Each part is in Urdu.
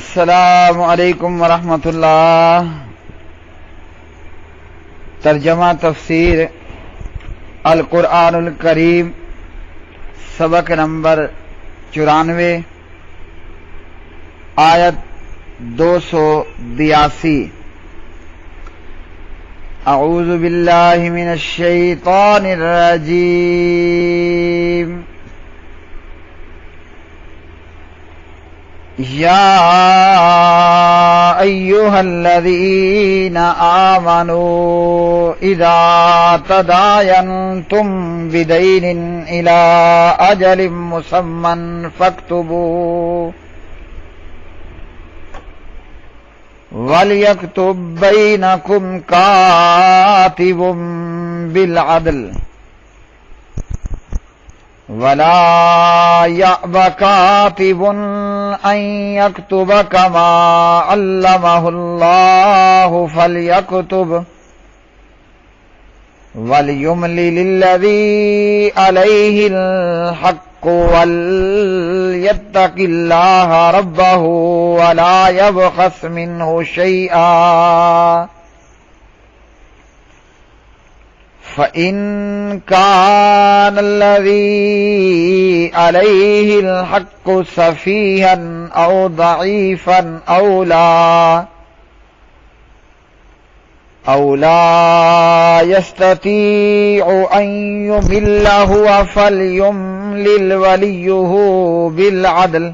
السلام علیکم ورحمۃ اللہ۔ ترجمہ تفسیر القرآن الکریم، سبق نمبر 94، آیت 282۔ اعوذ باللہ من الشیطان الرجیم۔ یا ایھا الذین آمنوا اذا تداینتم بدین الی اجل مسمى فاکتبوه وَلْيَكْتُبْ بَيْنَكُمْ كَاتِبٌ بِالْعَدْلِ وَلَا يَأْبَ كَاتِبٌ أَن يَكْتُبَ كَمَا عَلَّمَهُ اللَّهُ فَلْيَكْتُبْ وَلْيُمْلِلِ الَّذِي عَلَيْهِ الْحَقُّ وَلْيَتَّقِ اللَّهَ رَبَّهُ وَلَا يَبْخَسْ مِنْهُ شَيْئًا فَإِنْ كَانَ الَّذِي عَلَيْهِ الْحَقُّ سَفِيهًا أَوْ ضَعِيفًا أَوْ لَا يَسْتَطِيعُ أَنْ يُمِلَّ هُوَ فَلْيُمْلِلْ وَلِيُّهُ بِالْعَدْلِ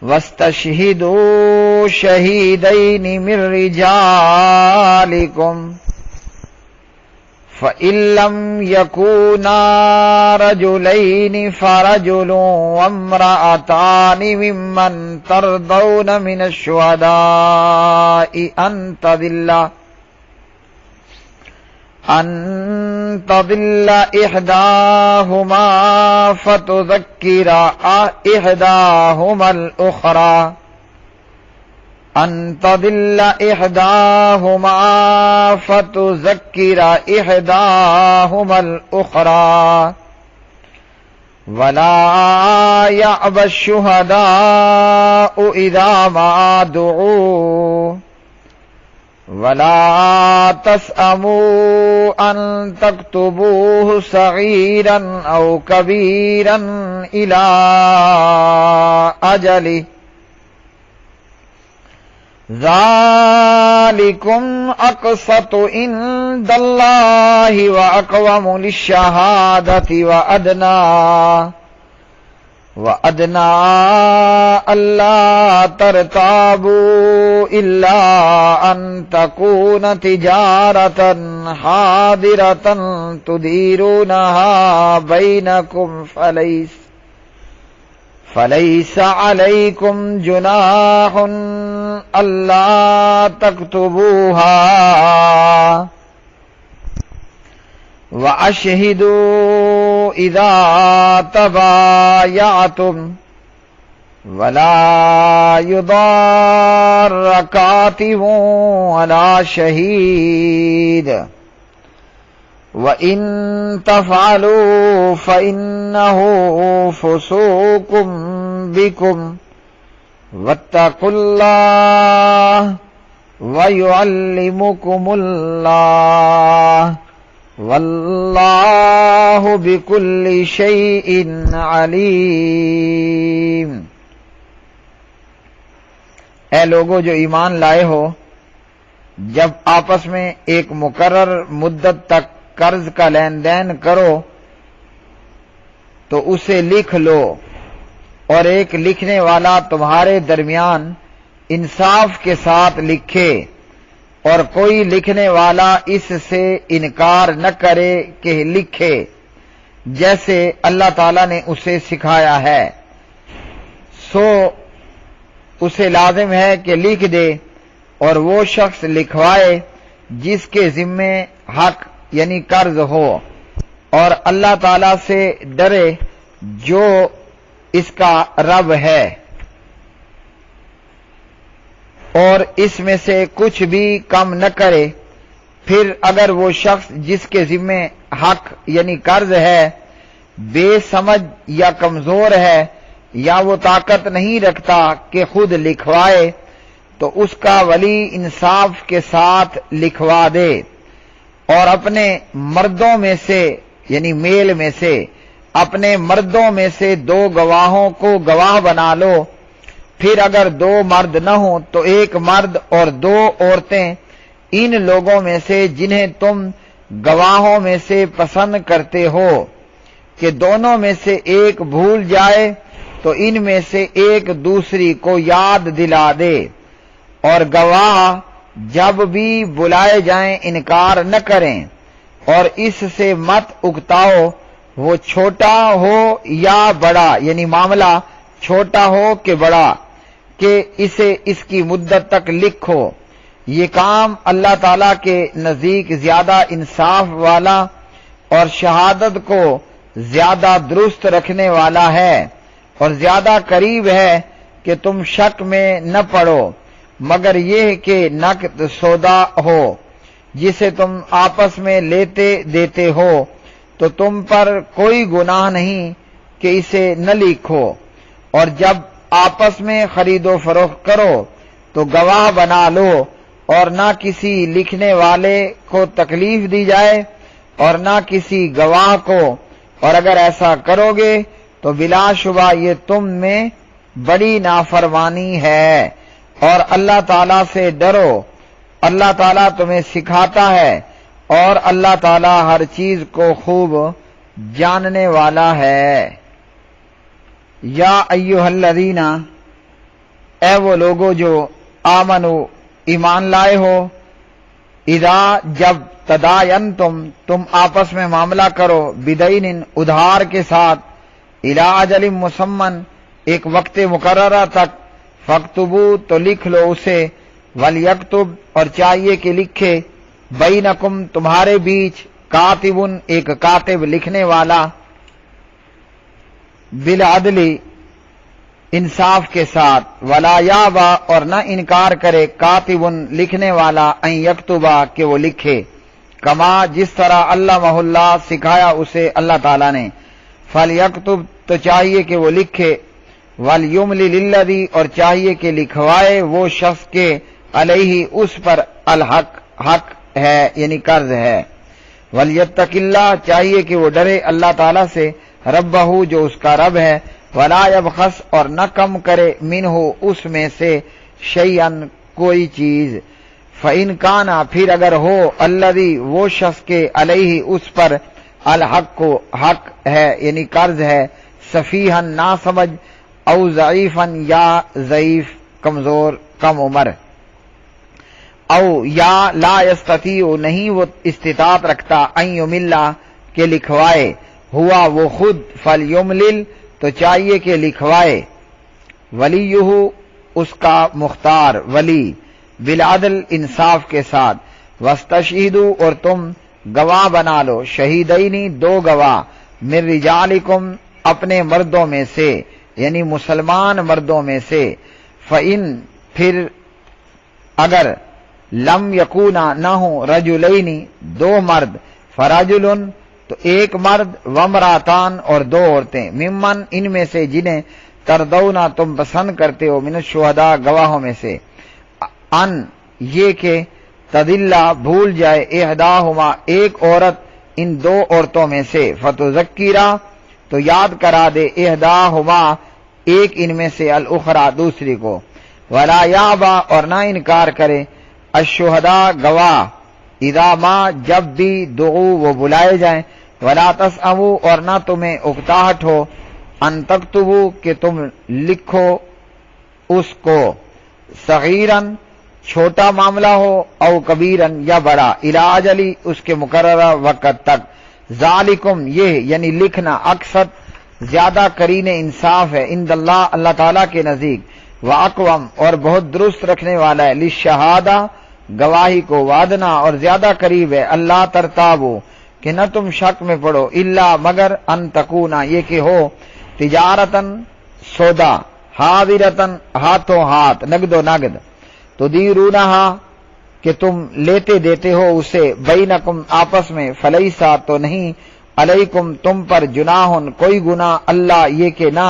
وَاسْتَشْهِدُوا شَهِيدَيْنِ مِنْ رِجَالِكُمْ فَإِنْ لَمْ يَكُونَا رَجُلَيْنِ فَرَجُلٌ وَامْرَأَتَانِ مِمَّنْ تَرْضَوْنَ مِنَ الشُّهَدَاءِ أَنْ تَضِلَّ إِحْدَاهُمَا فَتُذَكِّرَ إِحْدَاهُمَا الْأُخْرَى وَلَا يَأْبَ الشُّهَدَاءُ إِذَا مَا دُعُوا وَلَا تَسْأَمُوا أَن تَكْتُبُوهُ صَغِيرًا أَوْ كَبِيرًا إِلَى أَجَلِهِ ذَلِكُمْ أَقْسَطُ عِندَ اللَّهِ وَأَقْوَمُ لِلشَّهَادَةِ وَأَدْنَىٰ أَلَّا تَرْتَابُوا إِلَّا أَن تَكُونَ تِجَارَةً حَاضِرَةً تُدِيرُونَهَا بَيْنَكُمْ فَلَيْسَ عَلَيْكُمْ جُنَاحٌ أَلَّا تَكْتُبُوهَا وَأَشْهِدُوا إِذَا تَبَايَعْتُمْ وَلَا يُضَارَّ كَاتِبٌ وَلَا شَهِيدٌ وَإِن تَفْعَلُوا فَإِنَّهُ فُسُوقٌ بِكُمْ وَاتَّقُوا اللَّهَ وَيُعَلِّمُكُمُ اللَّهُ وَاللَّهُ بِكُلِّ شَيْءٍ عَلِيمٌ۔ اے لوگو جو ایمان لائے ہو، جب آپس میں ایک مقرر مدت تک قرض کا لین دین کرو تو اسے لکھ لو، اور ایک لکھنے والا تمہارے درمیان انصاف کے ساتھ لکھے، اور کوئی لکھنے والا اس سے انکار نہ کرے کہ لکھے جیسے اللہ تعالیٰ نے اسے سکھایا ہے، سو اسے لازم ہے کہ لکھ دے، اور وہ شخص لکھوائے جس کے ذمے حق یعنی قرض ہو، اور اللہ تعالیٰ سے ڈرے جو اس کا رب ہے، اور اس میں سے کچھ بھی کم نہ کرے۔ پھر اگر وہ شخص جس کے ذمے حق یعنی قرض ہے بے سمجھ یا کمزور ہے یا وہ طاقت نہیں رکھتا کہ خود لکھوائے تو اس کا ولی انصاف کے ساتھ لکھوا دے، اور اپنے مردوں میں سے یعنی میل میں سے اپنے مردوں میں سے 2 گواہوں کو گواہ بنا لو، پھر اگر 2 مرد نہ ہوں تو 1 مرد اور 2 عورتیں ان لوگوں میں سے جنہیں تم گواہوں میں سے پسند کرتے ہو کہ دونوں میں سے ایک بھول جائے تو ان میں سے ایک دوسری کو یاد دلا دے، اور گواہ جب بھی بلائے جائیں انکار نہ کریں، اور اس سے مت اکتاؤ، وہ چھوٹا ہو یا بڑا، یعنی معاملہ چھوٹا ہو کہ بڑا، کہ اسے اس کی مدت تک لکھو۔ یہ کام اللہ تعالی کے نزدیک زیادہ انصاف والا اور شہادت کو زیادہ درست رکھنے والا ہے، اور زیادہ قریب ہے کہ تم شک میں نہ پڑو، مگر یہ کہ نقد سودا ہو جسے تم آپس میں لیتے دیتے ہو تو تم پر کوئی گناہ نہیں کہ اسے نہ لکھو، اور جب آپس میں خرید و فروخت کرو تو گواہ بنا لو، اور نہ کسی لکھنے والے کو تکلیف دی جائے اور نہ کسی گواہ کو، اور اگر ایسا کرو گے تو بلا شبہ یہ تم میں بڑی نافرمانی ہے، اور اللہ تعالیٰ سے ڈرو، اللہ تعالیٰ تمہیں سکھاتا ہے، اور اللہ تعالیٰ ہر چیز کو خوب جاننے والا ہے۔ یا ایھا الذین، اے وہ لوگو جو آمنو ایمان لائے ہو، اذا جب تداینتم تم آپس میں معاملہ کرو، بدین ادھار کے ساتھ، الی اجل مسمن ایک وقت مقررہ تک، فاکتبوا تو لکھ لو اسے، ولیکتب اور چاہیے کہ لکھے، بینکم تمہارے بیچ، کاتب ایک کاتب لکھنے والا، بالعدل انصاف کے ساتھ، ولا یابا اور نہ انکار کرے، کاتب لکھنے والا، ان یکتبا کہ وہ لکھے، کما جس طرح علمہ اللہ سکھایا اسے اللہ تعالیٰ نے، فلیکتب تو چاہیے کہ وہ لکھے، ولیملل للذی اور چاہیے کہ لکھوائے وہ شخص کے علیہ اس پر الحق حق ہے یعنی قرض ہے، ولیتق اللہ چاہیے کہ وہ ڈرے اللہ تعالیٰ سے، ربہ جو اس کا رب ہے، ولا یبخس اور نہ کم کرے، منہ اس میں سے، شیئا کوئی چیز، فإن کان پھر اگر ہو، الذی وہ شخص کے علیہ اس پر، الحق کو حق ہے یعنی قرض ہے، سفیہا نا سمجھ، او ضعیفا یا ضعیف کمزور کم عمر، او یا لا یستطیع نہیں وہ استطاعت رکھتا، ان یمل کہ لکھوائے، ہوا وہ خود، فلیملل تو چاہیے کہ لکھوائے، ولیہ اس کا مختار ولی، بالعدل انصاف کے ساتھ، واستشہدوا اور تم گواہ بنا لو، شہیدینی 2 گواہ، من رجالکم اپنے مردوں میں سے یعنی مسلمان مردوں میں سے، فإن پھر اگر لم یکونا نہ ہوں، رجلین 2 مرد، فرجل تو 1 مرد، وامراتان اور 2 عورتیں، ممن ان میں سے جنہیں تردونا تم پسند کرتے ہو، من الشہداء گواہوں میں سے، ان یہ کہ تدلّا بھول جائے، احداہما ایک عورت ان 2 عورتوں میں سے، فتذکرا تو یاد کرا دے، احداہما ایک ان میں سے، الاخری دوسری کو، ولا یابا اور نہ انکار کرے، الشہداء گواہ، اذا ما جب بھی دعو وہ بلائے جائیں، ولا تسأموا اور نہ تمہیں اکتاہٹ ہو، ان تکتبوا کہ تم لکھو اس کو، صغیراً چھوٹا معاملہ ہو، او کبیراً یا بڑا، الی اجلی اس کے مقررہ وقت تک، ذالکم یہ یعنی لکھنا، اکثر زیادہ قرین انصاف ہے، عند اللہ اللہ تعالیٰ کے نزدیک، واقوم اور بہت درست رکھنے والا ہے، للشہادہ گواہی کو، وعدنا اور زیادہ قریب ہے، اللہ ترتابو کہ نہ تم شک میں پڑو، الا مگر ان تکونا یہ کہ ہو، تجارتن سودا، حاضرتن ہاتھوں ہاتھ، نگد و نگد، تدیرونہا کہ تم لیتے دیتے ہو اسے، بینکم آپس میں، فلیسا تو نہیں، علیکم تم پر، جناح کوئی گناہ، اللہ یہ کہ نہ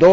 2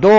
2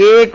1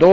2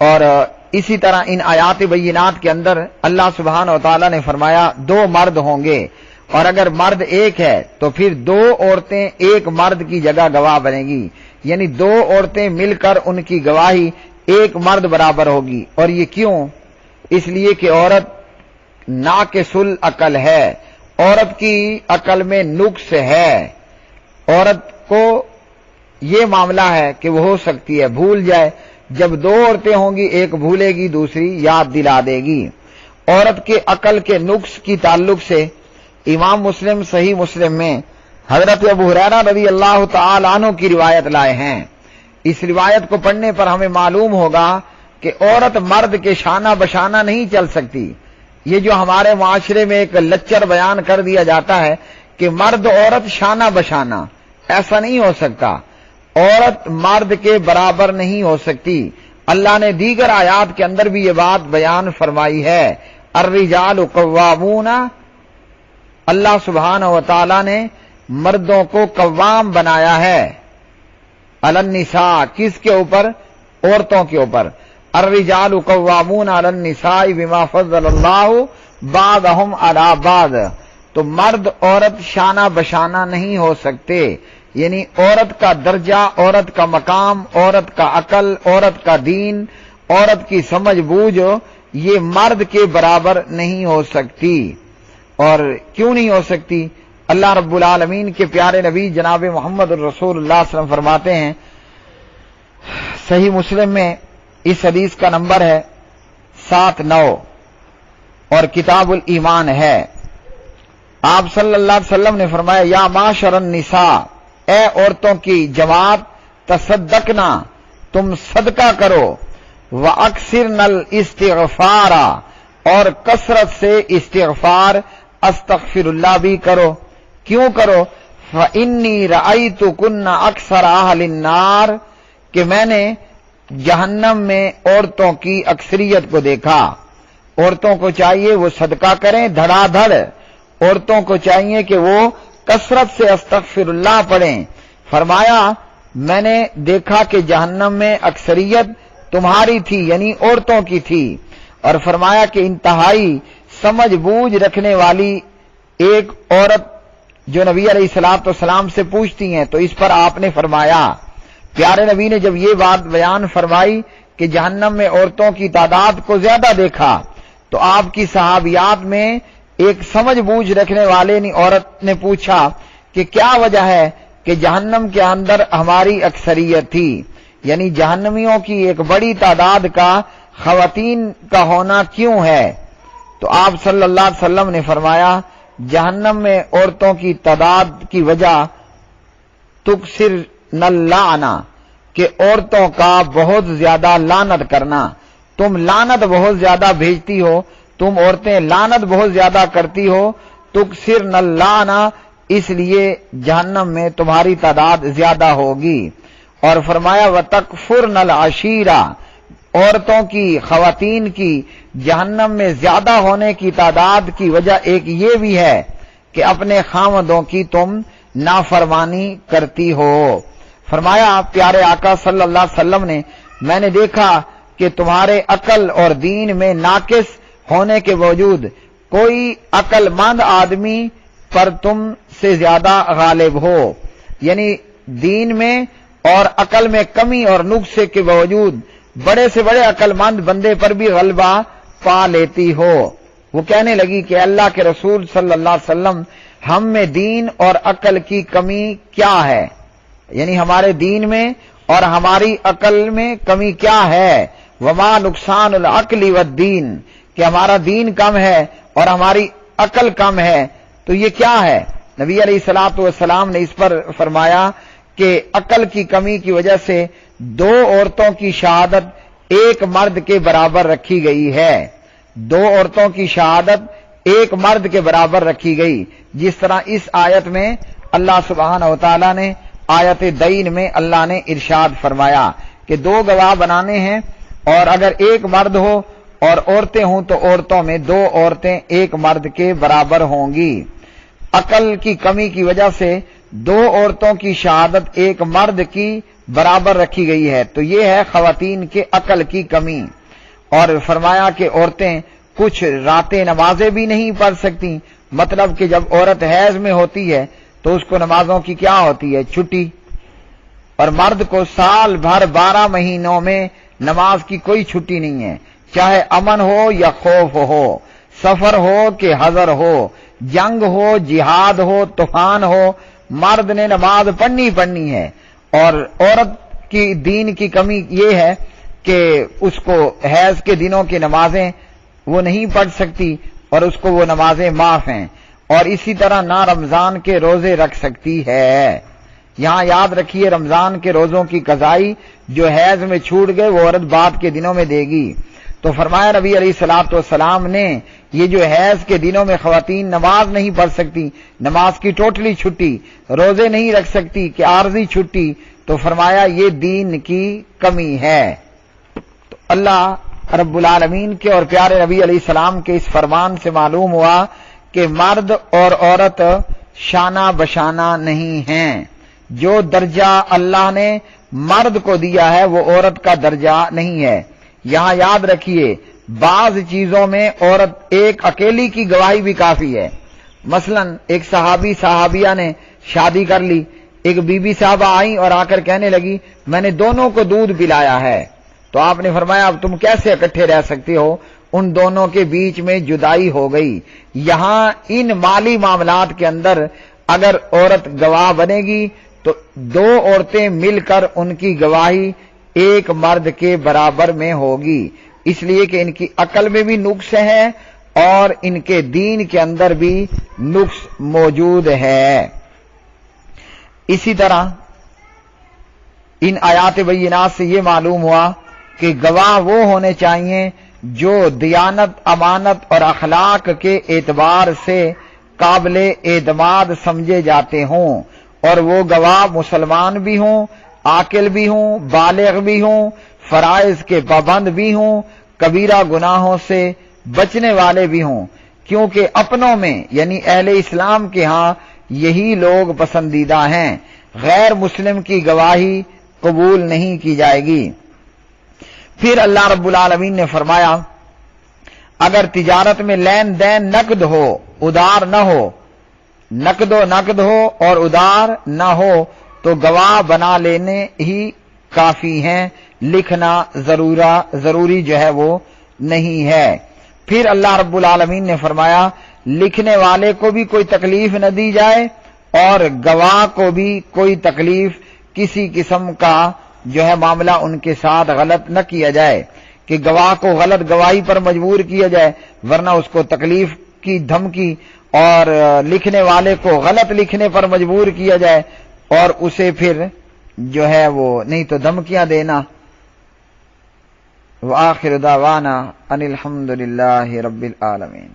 اور اسی طرح ان آیات بینات کے اندر اللہ سبحانہ و تعالی نے فرمایا 2 مرد ہوں گے، اور اگر مرد ایک ہے تو پھر 2 عورتیں ایک مرد کی جگہ گواہ بنے گی، یعنی 2 عورتیں مل کر ان کی گواہی ایک مرد برابر ہوگی۔ اور یہ کیوں؟ اس لیے کہ عورت ناقص العقل ہے، عورت کی عقل میں نقص ہے، عورت کو یہ معاملہ ہے کہ وہ ہو سکتی ہے بھول جائے، جب 2 عورتیں ہوں گی ایک بھولے گی دوسری یاد دلا دے گی۔ عورت کے عقل کے نقص کی تعلق سے امام مسلم صحیح مسلم میں حضرت ابو ہریرہ رضی اللہ تعالی عنہ کی روایت لائے ہیں۔ اس روایت کو پڑھنے پر ہمیں معلوم ہوگا کہ عورت مرد کے شانہ بشانہ نہیں چل سکتی۔ یہ جو ہمارے معاشرے میں ایک لچر بیان کر دیا جاتا ہے کہ مرد عورت شانہ بشانہ، ایسا نہیں ہو سکتا، عورت مرد کے برابر نہیں ہو سکتی۔ اللہ نے دیگر آیات کے اندر بھی یہ بات بیان فرمائی ہے، الرجال قوامون، اللہ سبحانہ و تعالی نے مردوں کو قوام بنایا ہے، علی النساء، کس کے اوپر؟ عورتوں کے اوپر۔ الرجال قوامون علی النساء بما فضل اللہ بعضهم علی بعض، تو مرد عورت شانہ بشانہ نہیں ہو سکتے، یعنی عورت کا درجہ، عورت کا مقام، عورت کا عقل، عورت کا دین، عورت کی سمجھ بوجھ یہ مرد کے برابر نہیں ہو سکتی۔ اور کیوں نہیں ہو سکتی؟ اللہ رب العالمین کے پیارے نبی جناب محمد الرسول اللہ صلی اللہ علیہ وسلم فرماتے ہیں، صحیح مسلم میں اس حدیث کا نمبر ہے 79 اور کتاب الایمان ہے، آپ صلی اللہ علیہ وسلم نے فرمایا، یا معاشر النساء، اے عورتوں کی جماعت، تصدقنا، تم صدقہ کرو، وَأَكْثِرْنَ الْإِسْتِغْفَارَ، اور کثرت سے استغفار، استغفر اللہ بھی کرو۔ کیوں کرو؟ فَإِنِّي رَأَيْتُكُنَّ أَكْثَرَ أَهْلِ النَّارِ، کہ میں نے جہنم میں عورتوں کی اکثریت کو دیکھا۔ عورتوں کو چاہیے وہ صدقہ کریں دھڑا دھڑ، عورتوں کو چاہیے کہ وہ کثرت سے استغفر اللہ پڑھیں۔ فرمایا میں نے دیکھا کہ جہنم میں اکثریت تمہاری تھی، یعنی عورتوں کی تھی، اور فرمایا کہ انتہائی سمجھ بوجھ رکھنے والی ایک عورت جو نبی علیہ الصلوۃ والسلام سے پوچھتی ہیں، تو اس پر آپ نے فرمایا، پیارے نبی نے جب یہ بات بیان فرمائی کہ جہنم میں عورتوں کی تعداد کو زیادہ دیکھا، تو آپ کی صحابیات میں ایک سمجھ بوجھ رکھنے والے عورت نے پوچھا کہ کیا وجہ ہے کہ جہنم کے اندر ہماری اکثریت تھی، یعنی جہنمیوں کی ایک بڑی تعداد کا خواتین کا ہونا کیوں ہے؟ تو آپ صلی اللہ علیہ وسلم نے فرمایا، جہنم میں عورتوں کی تعداد کی وجہ تکثرن اللعنہ، کہ عورتوں کا بہت زیادہ لعنت کرنا، تم لعنت بہت زیادہ بھیجتی ہو، تم عورتیں لعنت بہت زیادہ کرتی ہو، تکثرن اللعنہ، اس لیے جہنم میں تمہاری تعداد زیادہ ہوگی۔ اور فرمایا وَتَكْفُرْنَ الْعَشِيرَ، عورتوں کی، خواتین کی جہنم میں زیادہ ہونے کی تعداد کی وجہ ایک یہ بھی ہے کہ اپنے خاوندوں کی تم نافرمانی کرتی ہو۔ فرمایا پیارے آقا صلی اللہ علیہ وسلم نے، میں نے دیکھا کہ تمہارے عقل اور دین میں ناقص ہونے کے باوجود کوئی عقل مند آدمی پر تم سے زیادہ غالب ہو، یعنی دین میں اور عقل میں کمی اور نقصے کے باوجود بڑے سے بڑے عقل مند بندے پر بھی غلبہ پا لیتی ہو۔ وہ کہنے لگی کہ اللہ کے رسول صلی اللہ علیہ وسلم، ہم میں دین اور عقل کی کمی کیا ہے؟ یعنی ہمارے دین میں اور ہماری عقل میں کمی کیا ہے؟ وما نقصان العقل والدین، کہ ہمارا دین کم ہے اور ہماری عقل کم ہے، تو یہ کیا ہے؟ نبی علیہ الصلوۃ والسلام نے اس پر فرمایا کہ عقل کی کمی کی وجہ سے 2 عورتوں کی شہادت ایک مرد کے برابر رکھی گئی ہے، 2 عورتوں کی شہادت ایک مرد کے برابر رکھی گئی، جس طرح اس آیت میں اللہ سبحانہ و تعالی نے آیت دین میں اللہ نے ارشاد فرمایا کہ 2 گواہ بنانے ہیں، اور اگر ایک مرد ہو اور عورتیں ہوں تو عورتوں میں 2 عورتیں ایک مرد کے برابر ہوں گی۔ عقل کی کمی کی وجہ سے 2 عورتوں کی شہادت ایک مرد کی برابر رکھی گئی ہے۔ تو یہ ہے خواتین کے عقل کی کمی۔ اور فرمایا کہ عورتیں کچھ راتیں نمازیں بھی نہیں پڑھ سکتی، مطلب کہ جب عورت حیض میں ہوتی ہے تو اس کو نمازوں کی کیا ہوتی ہے؟ چھٹی۔ اور مرد کو سال بھر 12 مہینوں میں نماز کی کوئی چھٹی نہیں ہے، چاہے امن ہو یا خوف ہو، سفر ہو کہ حضر ہو، جنگ ہو، جہاد ہو، طوفان ہو، مرد نے نماز پڑھنی ہے۔ اور عورت کی دین کی کمی یہ ہے کہ اس کو حیض کے دنوں کی نمازیں وہ نہیں پڑھ سکتی اور اس کو وہ نمازیں معاف ہیں، اور اسی طرح نہ رمضان کے روزے رکھ سکتی ہے۔ یہاں یاد رکھیے رمضان کے روزوں کی قضائی جو حیض میں چھوٹ گئے وہ عورت بعد کے دنوں میں دے گی۔ تو فرمایا نبی علیہ الصلوۃ والسلام نے یہ جو حیض کے دنوں میں خواتین نماز نہیں پڑھ سکتی، نماز کی ٹوٹلی چھٹی، روزے نہیں رکھ سکتی کہ عارضی چھٹی، تو فرمایا یہ دین کی کمی ہے۔ تو اللہ رب العالمین کے اور پیارے نبی علیہ السلام کے اس فرمان سے معلوم ہوا کہ مرد اور عورت شانہ بشانہ نہیں ہیں۔ جو درجہ اللہ نے مرد کو دیا ہے وہ عورت کا درجہ نہیں ہے۔ یہاں یاد رکھیے بعض چیزوں میں عورت ایک اکیلی کی گواہی بھی کافی ہے۔ مثلا ایک صحابیہ نے شادی کر لی، ایک بی بی صاحبہ آئیں اور آ کر کہنے لگی میں نے دونوں کو دودھ پلایا ہے، تو آپ نے فرمایا اب تم کیسے اکٹھے رہ سکتے ہو؟ ان دونوں کے بیچ میں جدائی ہو گئی۔ یہاں ان مالی معاملات کے اندر اگر عورت گواہ بنے گی تو دو عورتیں مل کر ان کی گواہی ایک مرد کے برابر میں ہوگی، اس لیے کہ ان کی عقل میں بھی نقص ہے اور ان کے دین کے اندر بھی نقص موجود ہے۔ اسی طرح ان آیات بینات سے یہ معلوم ہوا کہ گواہ وہ ہونے چاہیے جو دیانت، امانت اور اخلاق کے اعتبار سے قابل اعتماد سمجھے جاتے ہوں، اور وہ گواہ مسلمان بھی ہوں، عاقل بھی ہوں، بالغ بھی ہوں، فرائض کے پابند بھی ہوں، کبیرہ گناہوں سے بچنے والے بھی ہوں، کیونکہ اپنوں میں یعنی اہل اسلام کے ہاں یہی لوگ پسندیدہ ہیں۔ غیر مسلم کی گواہی قبول نہیں کی جائے گی۔ پھر اللہ رب العالمین نے فرمایا اگر تجارت میں لین دین نقد ہو، ادار نہ ہو، نقد ہو اور ادار نہ ہو تو گواہ بنا لینے ہی کافی ہیں، لکھنا ضروری جو ہے وہ نہیں ہے۔ پھر اللہ رب العالمین نے فرمایا لکھنے والے کو بھی کوئی تکلیف نہ دی جائے اور گواہ کو بھی کوئی تکلیف، کسی قسم کا جو ہے معاملہ ان کے ساتھ غلط نہ کیا جائے کہ گواہ کو غلط گواہی پر مجبور کیا جائے، ورنہ اس کو تکلیف کی دھمکی، اور لکھنے والے کو غلط لکھنے پر مجبور کیا جائے اور اسے پھر جو ہے وہ نہیں تو دھمکیاں دینا۔ وآخر دعوانا ان الحمد للہ رب العالمین۔